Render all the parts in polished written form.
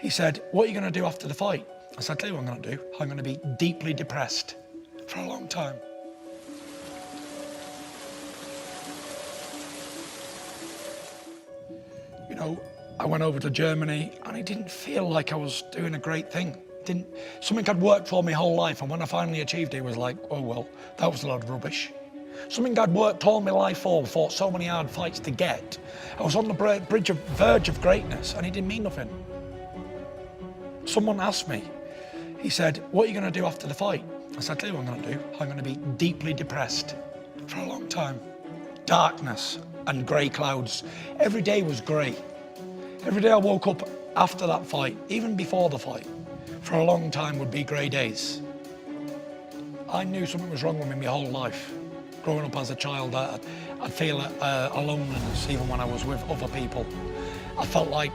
He said, what are you going to do after the fight? I said, I'll tell you what I'm going to do. I'm going to be deeply depressed for a long time. You know, I went over to Germany and it didn't feel like I was doing a great thing. Something I'd worked for my whole life, and when I finally achieved it, it was like, oh well, that was a load of rubbish. Something I'd worked all my life for, fought so many hard fights to get. I was on the verge of greatness, and it didn't mean nothing. Someone asked me, he said, what are you going to do after the fight? I said, I'll tell you what I'm going to do. I'm going to be deeply depressed for a long time. Darkness and grey clouds. Every day was grey. Every day I woke up after that fight, even before the fight, for a long time would be grey days. I knew something was wrong with me my whole life. Growing up as a child, I'd feel a loneliness even when I was with other people. I felt like,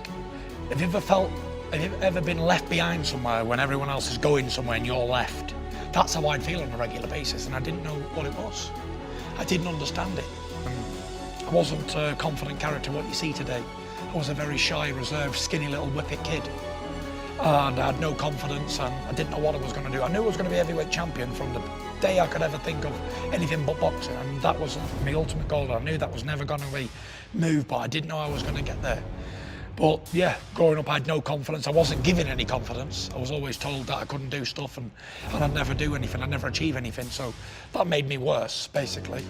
have you ever been left behind somewhere when everyone else is going somewhere and you're left? That's how I'd feel on a regular basis, and I didn't know what it was. I didn't understand it. I wasn't a confident character what you see today. I was a very shy, reserved, skinny little whippet kid. And I had no confidence, and I didn't know what I was going to do. I knew I was going to be heavyweight champion from the day I could ever think of anything but boxing, and that was my ultimate goal. I knew that was never going to be moved, but I didn't know I was going to get there. But yeah, growing up I had no confidence. I wasn't given any confidence. I was always told that I couldn't do stuff and I'd never do anything, I'd never achieve anything, so that made me worse, basically.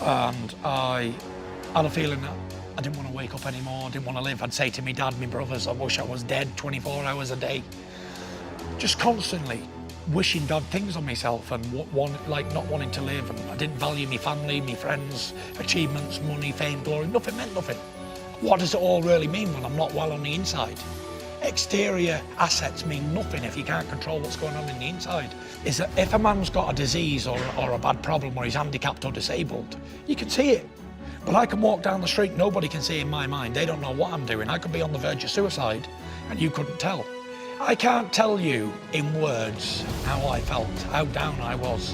And I had a feeling that I didn't want to wake up anymore, I didn't want to live. I'd say to my dad, my brothers, I wish I was dead 24 hours a day. Just constantly wishing bad things on myself and like not wanting to live, and I didn't value my family, my friends, achievements, money, fame, glory. Nothing meant nothing. What does it all really mean when I'm not well on the inside? Exterior assets mean nothing if you can't control what's going on in the inside. Is that if a man's got a disease or a bad problem, or he's handicapped or disabled, you can see it. But I can walk down the street, nobody can see in my mind. They don't know what I'm doing. I could be on the verge of suicide and you couldn't tell. I can't tell you in words how I felt, how down I was.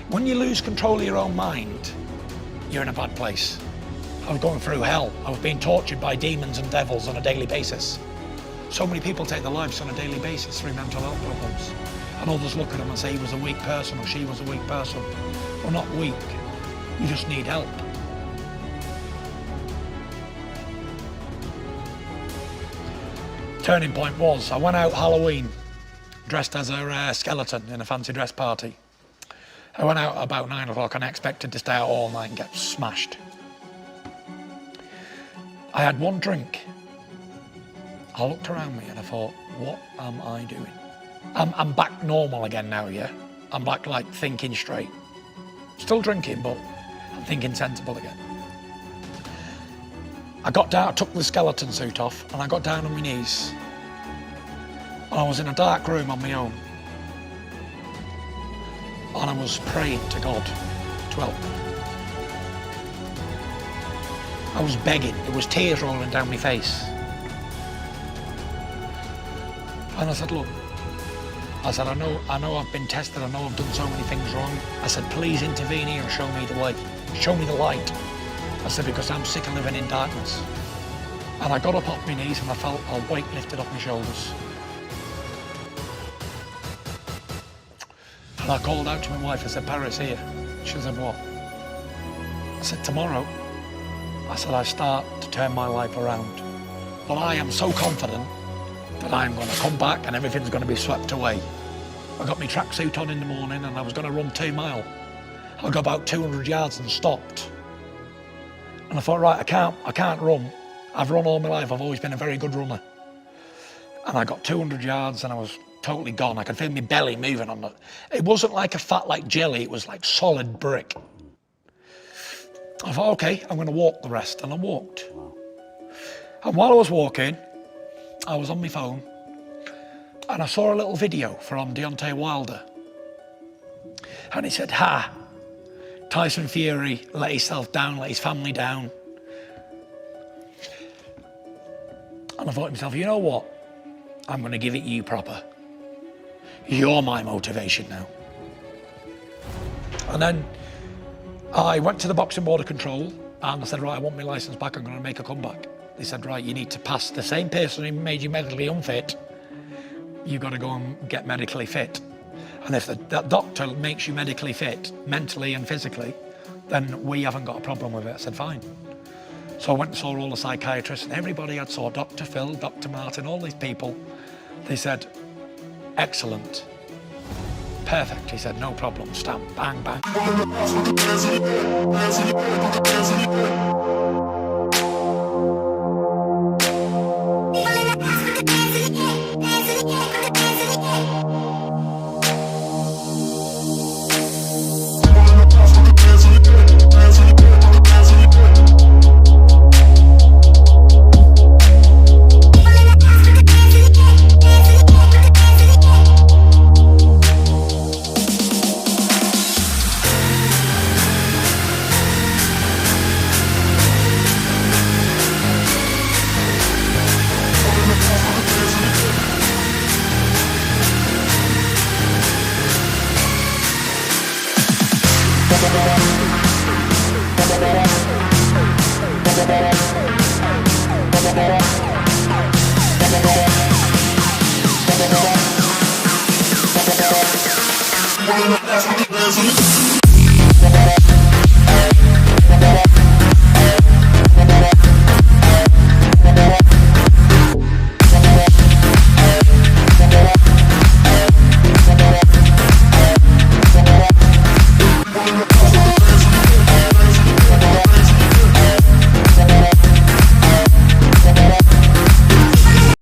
When you lose control of your own mind, you're in a bad place. I was going through hell. I was being tortured by demons and devils on a daily basis. So many people take their lives on a daily basis through mental health problems. And others look at them and say he was a weak person or she was a weak person. Well, not weak, you just need help. Turning point was, I went out Halloween dressed as a skeleton in a fancy dress party. I went out about 9 o'clock and I expected to stay out all night and get smashed. I had one drink. I looked around me and I thought, what am I doing? I'm back normal again now, yeah? I'm back like thinking straight. Still drinking, but I'm thinking sensible again. I got down, I took the skeleton suit off and I got down on my knees. And I was in a dark room on my own. And I was praying to God to help. I was begging, there was tears rolling down my face. And I said, look, I said, I know I've been tested, I know I've done so many things wrong. I said, please intervene here and show me the way, show me the light. I said, because I'm sick of living in darkness. And I got up off my knees and I felt a weight lifted off my shoulders. And I called out to my wife, I said, Paris here. She said, what? I said, tomorrow, I said, I start to turn my life around. But I am so confident that I'm going to come back and everything's going to be swept away. I got my tracksuit on in the morning and I was going to run 2 miles. I got about 200 yards and stopped. And I thought, right, I can't run. I've run all my life, I've always been a very good runner. And I got 200 yards and I was totally gone. I could feel my belly moving on it. It wasn't like a fat like jelly, it was like solid brick. I thought, okay, I'm going to walk the rest, and I walked. And while I was walking, I was on my phone, and I saw a little video from Deontay Wilder. And he said, Tyson Fury let himself down, let his family down. And I thought to myself, you know what? I'm going to give it you proper. You're my motivation now. And then I went to the Boxing Board of Control and I said, right, I want my licence back, I'm going to make a comeback. They said, right, you need to pass the same person who made you medically unfit. You've got to go and get medically fit. And if that doctor makes you medically fit, mentally and physically, then we haven't got a problem with it. I said, fine. So I went and saw all the psychiatrists, and everybody I'd saw, Dr. Phil, Dr. Martin, all these people, they said, excellent, perfect. He said, no problem, stamp, bang, bang. That's